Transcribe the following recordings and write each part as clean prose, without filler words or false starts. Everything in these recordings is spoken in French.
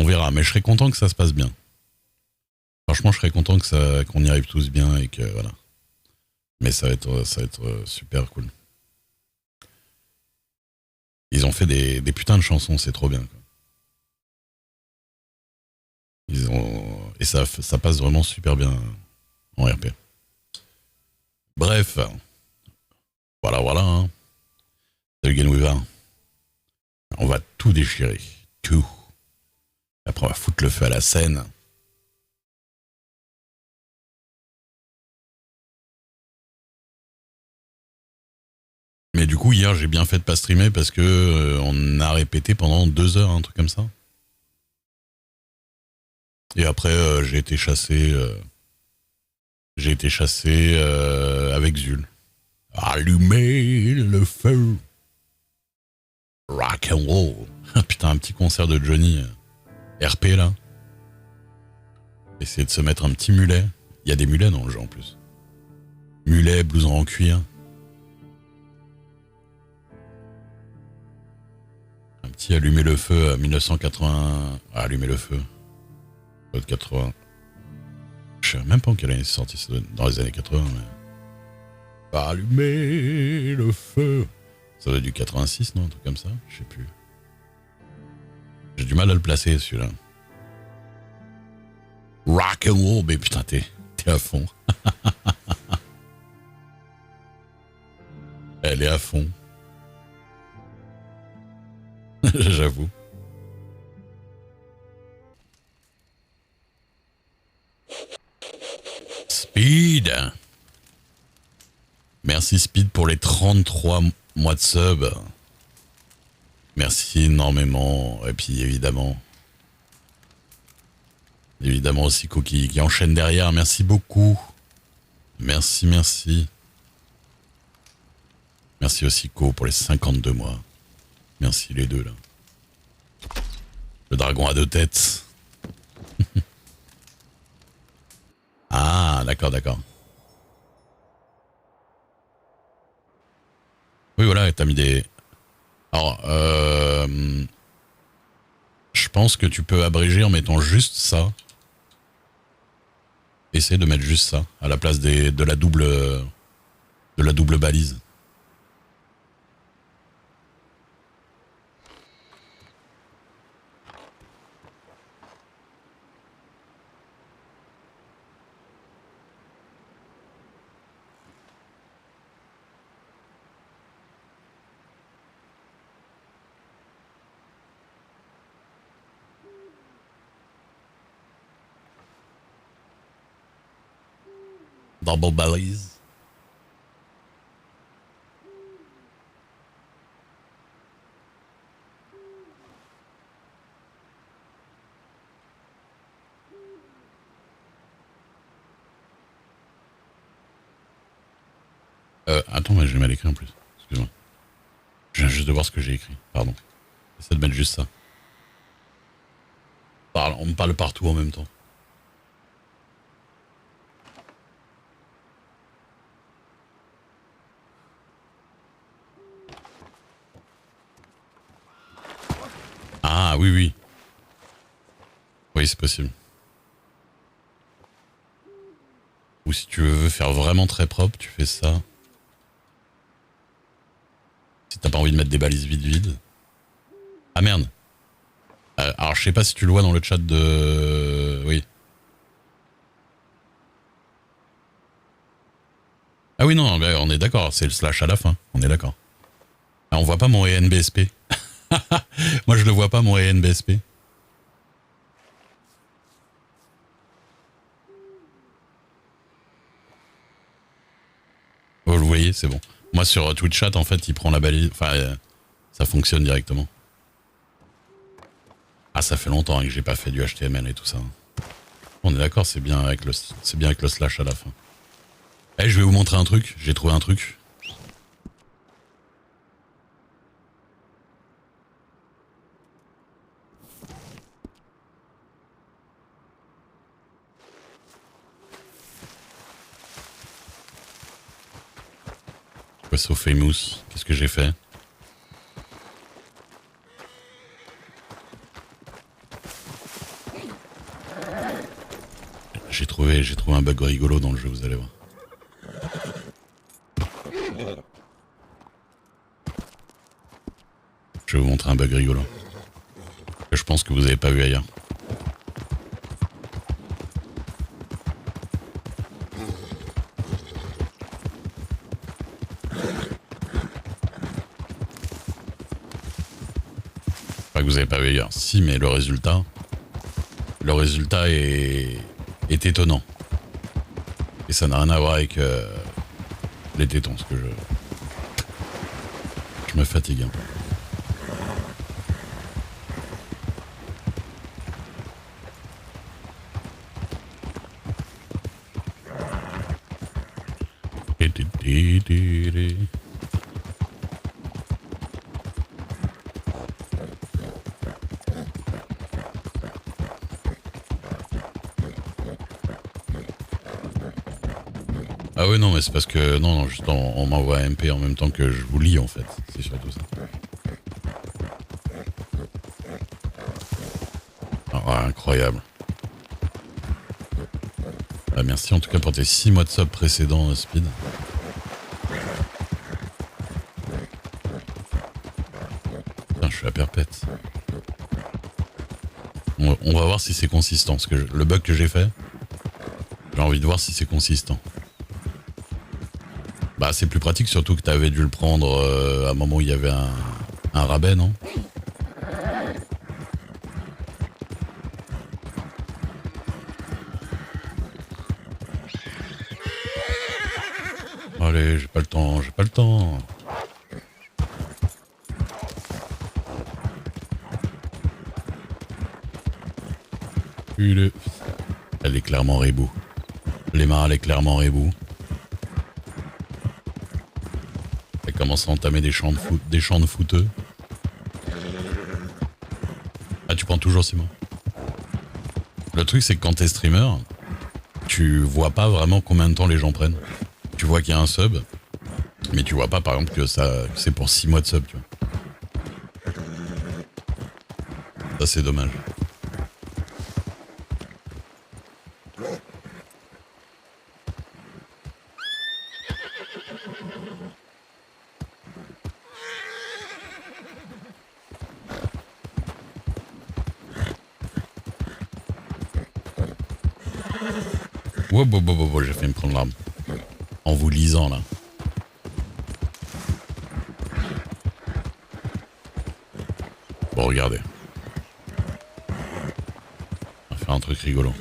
On verra, mais je serais content que ça se passe bien. Franchement, je serais content qu'on y arrive tous bien et que voilà. Mais ça va être super cool. Ils ont fait des putains de chansons, c'est trop bien. Quoi. Et ça passe vraiment super bien en RP. Bref, voilà. Hein. Salut Genweaver. On va tout déchirer. Tout. Après, on va foutre le feu à la scène. Mais du coup, hier, j'ai bien fait de pas streamer parce que on a répété pendant 2 heures, un truc comme ça. Et après, j'ai été chassé. Avec Zul. Allumer le feu. Rock and roll. Putain, un petit concert de Johnny RP là. Essayer de se mettre un petit mulet. Il y a des mulets dans le jeu en plus. Mulet, blouson en cuir. Un petit allumer le feu à 1980. Ah, allumer le feu. 80. Je sais même pas en quelle année c'est sorti, dans les années 80. Mais... Allumer le feu. Ça doit être du 86, non? Un truc comme ça? Je sais plus. J'ai du mal à le placer, celui-là. Rock and roll, mais putain, t'es à fond. Elle est à fond. J'avoue. Speed. Merci Speed pour les 33 mois de sub. Merci énormément. Et puis évidemment aussi Cookie qui enchaîne derrière. Merci beaucoup. Merci. Merci aussi Co pour les 52 mois. Merci les deux là. Le dragon à 2 têtes. Ah, d'accord. Oui, voilà, t'as mis des... Alors, je pense que tu peux abréger en mettant juste ça. Essaye de mettre juste ça, à la place de la double balise. Double balise. Attends, mais j'ai mal écrit en plus. Excuse-moi. Je viens juste de voir ce que j'ai écrit. Pardon. Essaie de mettre juste ça. On me parle partout en même temps. Ah oui. Oui, c'est possible. Ou si tu veux faire vraiment très propre, tu fais ça. Si t'as pas envie de mettre des balises vides. Ah merde. Alors je sais pas si tu le vois dans le chat de... Oui. Ah oui non, on est d'accord, c'est le slash à la fin, on est d'accord. Ah, on voit pas mon ENBSP. Moi je le vois pas mon ENBSP. Vous le voyez, c'est bon. Moi sur Twitch chat en fait il prend la balise, enfin ça fonctionne directement. Ah ça fait longtemps que j'ai pas fait du HTML et tout ça. On est d'accord, c'est bien avec le slash à la fin. Eh, je vais vous montrer un truc, j'ai trouvé un truc. Quoi, so famous? Qu'est-ce que j'ai fait? J'ai trouvé un bug rigolo dans le jeu, vous allez voir. Je vais vous montrer un bug rigolo. Que je pense que vous avez pas vu ailleurs. Pas que vous avez pas vu ailleurs. Si, mais le résultat est étonnant. Et ça n'a rien à voir avec les tétons, ce que je me fatigue un peu. Ah ouais non mais c'est parce que non juste on m'envoie un MP en même temps que je vous lis en fait, c'est surtout ça. Ah, incroyable. Ah, merci en tout cas pour tes 6 mois de sub précédents Speed. Putain je suis à perpète. On va voir si c'est consistant parce que le bug que j'ai fait, j'ai envie de voir si c'est consistant. Bah c'est plus pratique surtout que t'avais dû le prendre à un moment où il y avait un rabais, non? Allez, j'ai pas le temps, j'ai pas le temps. Elle est clairement rebou. Lemar, elle est clairement rebou. Elle commence à entamer des champs de footeux. Ah, tu prends toujours Simon. Le truc, c'est que quand t'es streamer, tu vois pas vraiment combien de temps les gens prennent. Tu vois qu'il y a un sub, mais tu vois pas par exemple que c'est pour 6 mois de sub, tu vois. Ça, c'est dommage. Wow, j'ai fait me prendre l'arme. En vous lisant, là. Bon, regardez. On va faire un truc rigolo.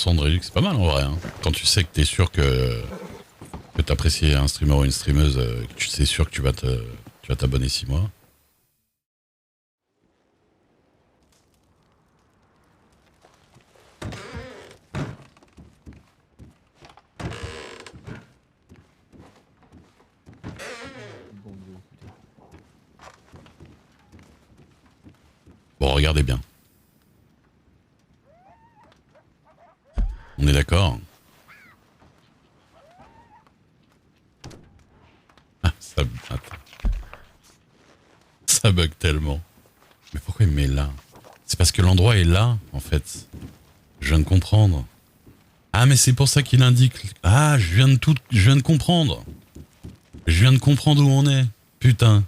De réduction, c'est pas mal en vrai. Hein. Quand tu sais que t'es sûr que t'apprécies un streamer ou une streameuse, que tu sais sûr que tu vas t'abonner 6 mois. Bon, regardez bien. On est d'accord? Ah, ça bug tellement. Mais pourquoi il me met là? C'est parce que l'endroit est là, en fait. Je viens de comprendre. Ah, mais c'est pour ça qu'il indique... Ah, je viens de comprendre. Je viens de comprendre où on est. Putain.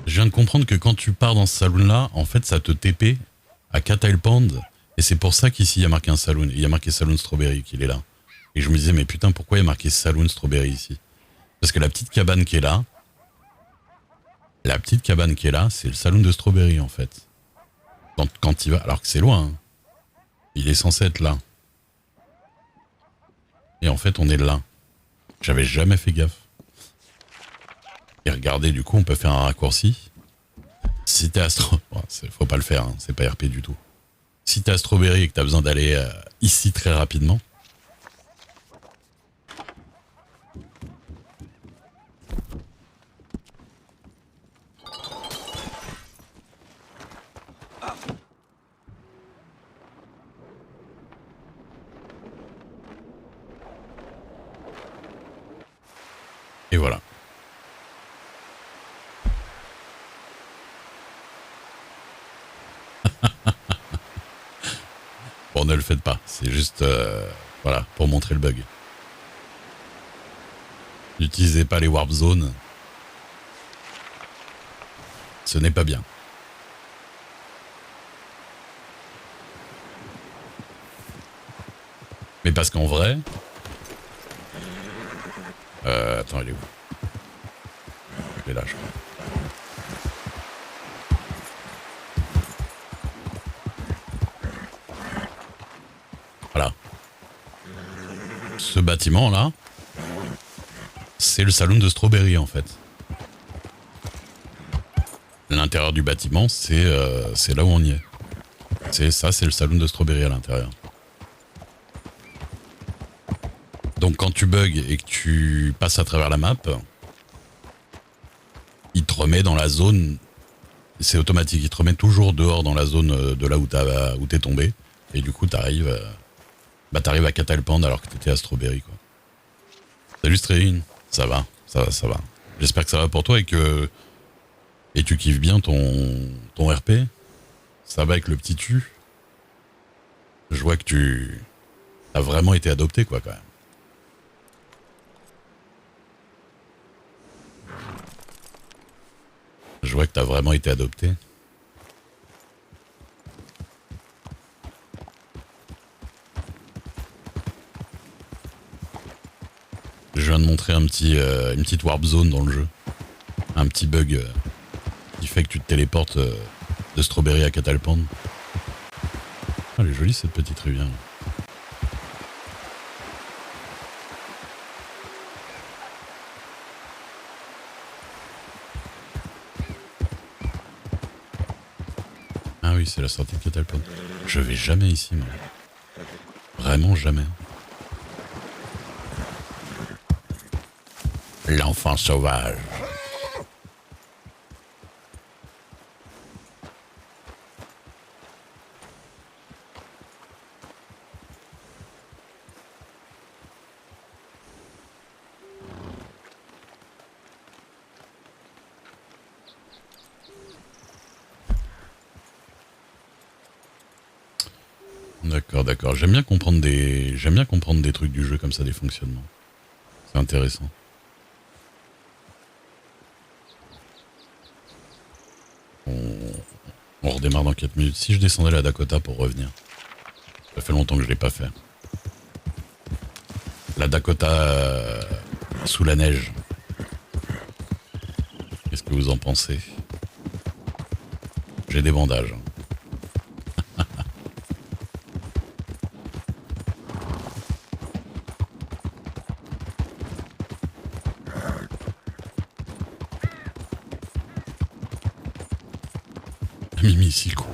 Je viens de comprendre que quand tu pars dans ce saloon-là, en fait, ça te TP à Catile Pond. Et c'est pour ça qu'ici, il y a marqué un saloon. Il y a marqué Saloon Strawberry qu'il est là. Et je me disais, mais putain, pourquoi il y a marqué Saloon Strawberry ici? Parce que la petite cabane qui est là, c'est le saloon de Strawberry, en fait. Quand il va, alors que c'est loin. Hein. Il est censé être là. Et en fait, on est là. J'avais jamais fait gaffe. Et regardez, du coup, on peut faire un raccourci. Si t'es à faut pas le faire, hein, c'est pas RP du tout. Si t'es à Strawberry et que t'as besoin d'aller ici très rapidement, Bon, ne le faites pas. C'est juste, voilà, pour montrer le bug. N'utilisez pas les warp zones. Ce n'est pas bien. Mais parce qu'en vrai... attends, il est où? Il est là, je crois. Voilà. Ce bâtiment-là, c'est le saloon de Strawberry, en fait. L'intérieur du bâtiment, c'est là où on y est. C'est le saloon de Strawberry à l'intérieur. Donc quand tu bugs et que tu passes à travers la map, il te remet dans la zone, c'est automatique, il te remet toujours dehors dans la zone de là où t'es tombé, et du coup t'arrives à Catalpand alors que t'étais à Strawberry, quoi. Salut Stréine, ça va. J'espère que ça va pour toi et tu kiffes bien ton RP. Ça va avec le petit tu. Je vois que tu as vraiment été adopté, quoi, quand même. Je vois que t'as vraiment été adopté. Je viens de montrer une petite warp zone dans le jeu. Un petit bug qui fait que tu te téléportes de Strawberry à Catalpand. Ah, elle est jolie cette petite rivière. Ah oui, c'est la sortie de Catalpand. Je vais jamais ici, moi. Vraiment jamais. L'enfant sauvage. D'accord. J'aime bien comprendre des trucs du jeu comme ça, des fonctionnements. C'est intéressant. On redémarre dans 4 minutes. Si je descendais la Dakota pour revenir. Ça fait longtemps que je l'ai pas fait. La Dakota sous la neige. Qu'est-ce que vous en pensez? J'ai des bandages. Mimi Silco.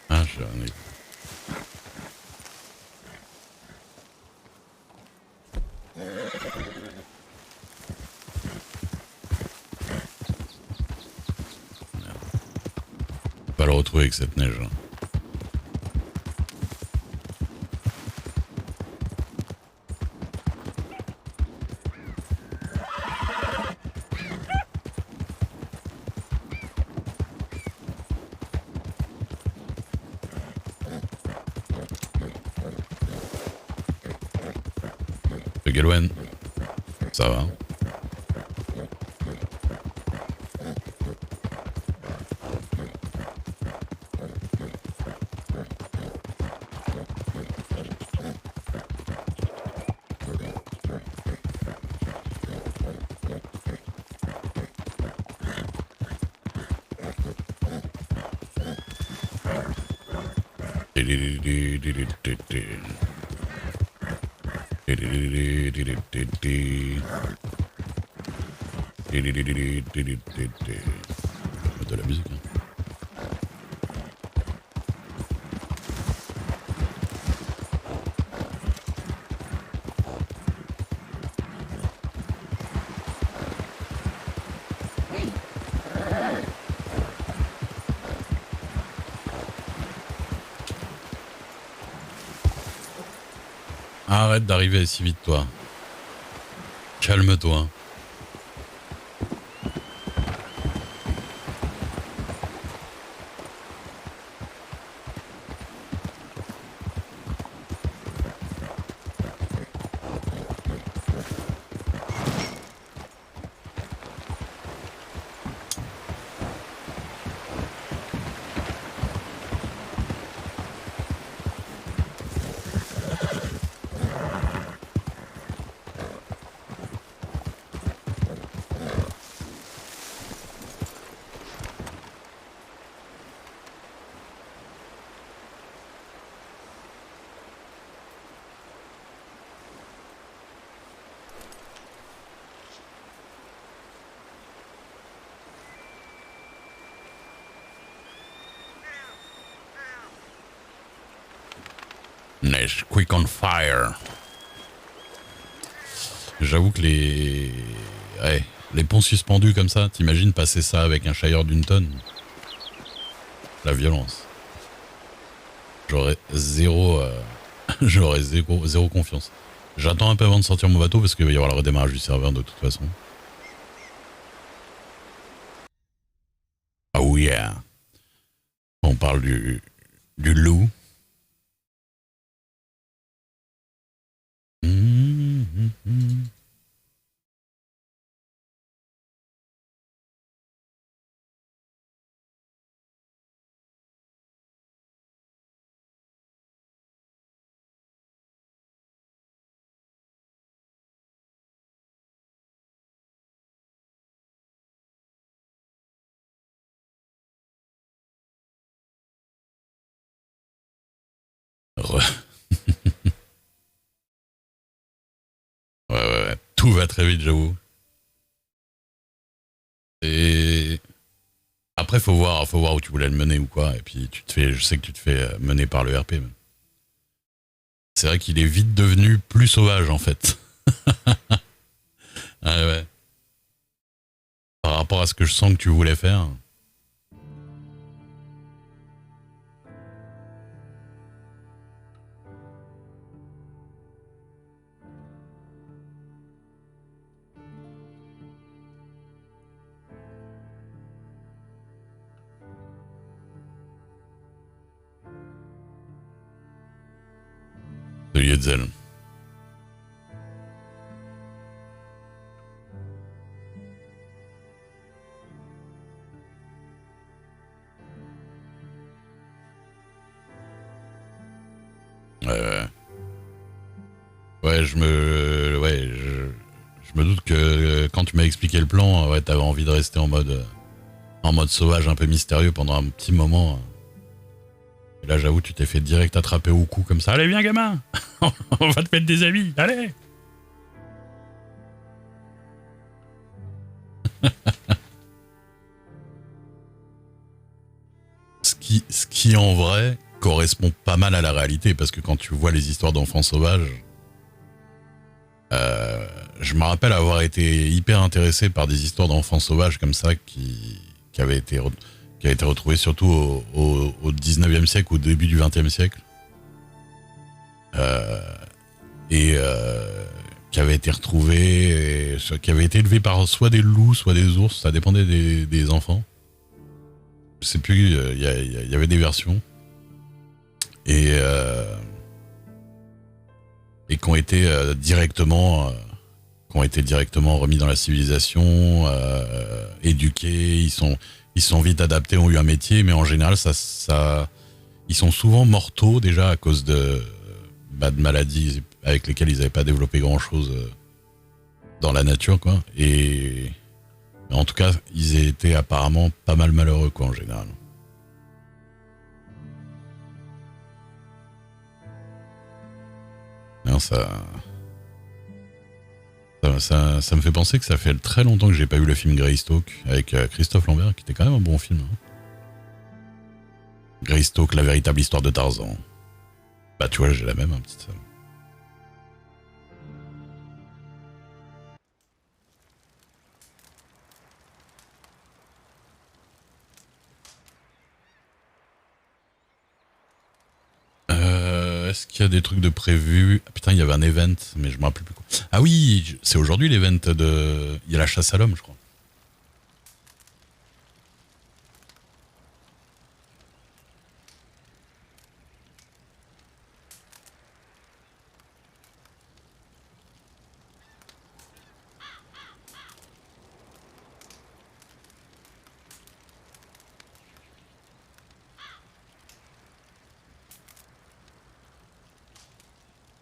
Ah, j'en ai. Pas le retrouver avec cette neige. Galwen, ça va? De la musique. Hein. Arrête d'arriver si vite, toi. Calme-toi. Neige, quick on fire. J'avoue que les ponts suspendus comme ça, t'imagines passer ça avec un Shire d'une tonne? La violence. J'aurais zéro confiance. J'attends un peu avant de sortir mon bateau parce qu'il va y avoir le redémarrage du serveur de toute façon. Oh yeah. On parle du loup. Ouais. Tout va très vite, j'avoue. Et après, faut voir où tu voulais le mener ou quoi. Et puis, je sais que tu te fais mener par le RP. C'est vrai qu'il est vite devenu plus sauvage, en fait. Ouais. Par rapport à ce que je sens que tu voulais faire. De Yetzel. Ouais, je me doute que quand tu m'as expliqué le plan, ouais, t'avais envie de rester en mode sauvage, un peu mystérieux pendant un petit moment. Et là, j'avoue, tu t'es fait direct attraper au cou comme ça. Allez, viens, gamin. On va te mettre des amis. Allez. Ce qui en vrai correspond pas mal à la réalité, parce que quand tu vois les histoires d'enfants sauvages, je me rappelle avoir été hyper intéressé par des histoires d'enfants sauvages comme ça qui avaient été retrouvées surtout au 19e siècle, au début du 20e siècle. Et qui avaient été retrouvées, qui avaient été élevées par soit des loups, soit des ours, ça dépendait des enfants. Je sais plus, il y avait des versions. Et qui ont été directement remis dans la civilisation, éduqués, ils sont vite adaptés, ont eu un métier, mais en général ils sont souvent mortaux déjà à cause de maladies avec lesquelles ils n'avaient pas développé grand chose dans la nature, quoi. Et en tout cas, ils étaient apparemment pas mal malheureux, quoi, en général. Non, ça me fait penser que ça fait très longtemps que j'ai pas vu le film Greystoke avec Christophe Lambert, qui était quand même un bon film. Hein. Greystoke, la véritable histoire de Tarzan. Bah tu vois, j'ai la même, hein, petite. Est-ce qu'il y a des trucs de prévus? Ah, putain, il y avait un event, mais je me rappelle plus quoi. Ah oui, c'est aujourd'hui l'event de... Il y a la chasse à l'homme, je crois.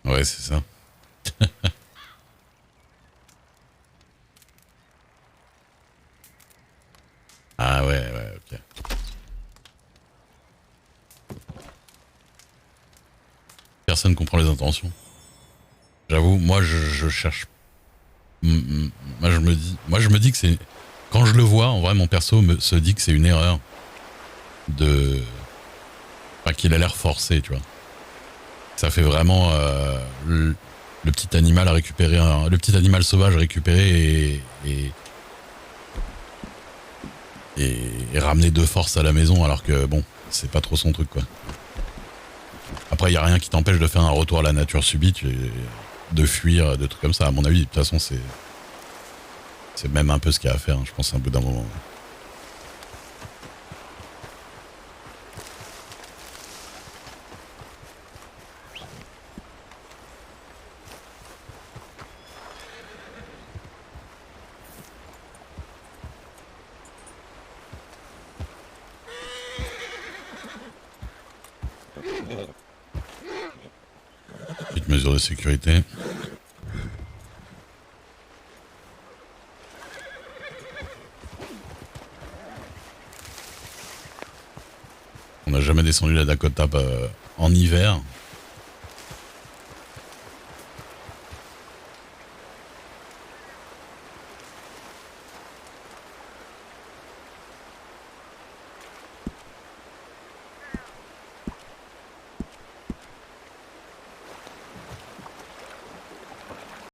Ouais, c'est ça. Ah ouais, ok. Personne comprend les intentions. J'avoue, moi je cherche. Moi je me dis que c'est. Quand je le vois, en vrai, mon perso se dit que c'est une erreur de. Enfin, qu'il a l'air forcé, tu vois. Ça fait vraiment le petit animal à récupérer, le petit animal sauvage récupéré et ramener de force à la maison, alors que bon, c'est pas trop son truc, quoi. Après, il y a rien qui t'empêche de faire un retour à la nature subite, de fuir, de trucs comme ça. À mon avis, de toute façon, c'est même un peu ce qu'il y a à faire, hein, je pense, à un bout d'un moment. Petite mesure de sécurité. On n'a jamais descendu la Dakota en hiver.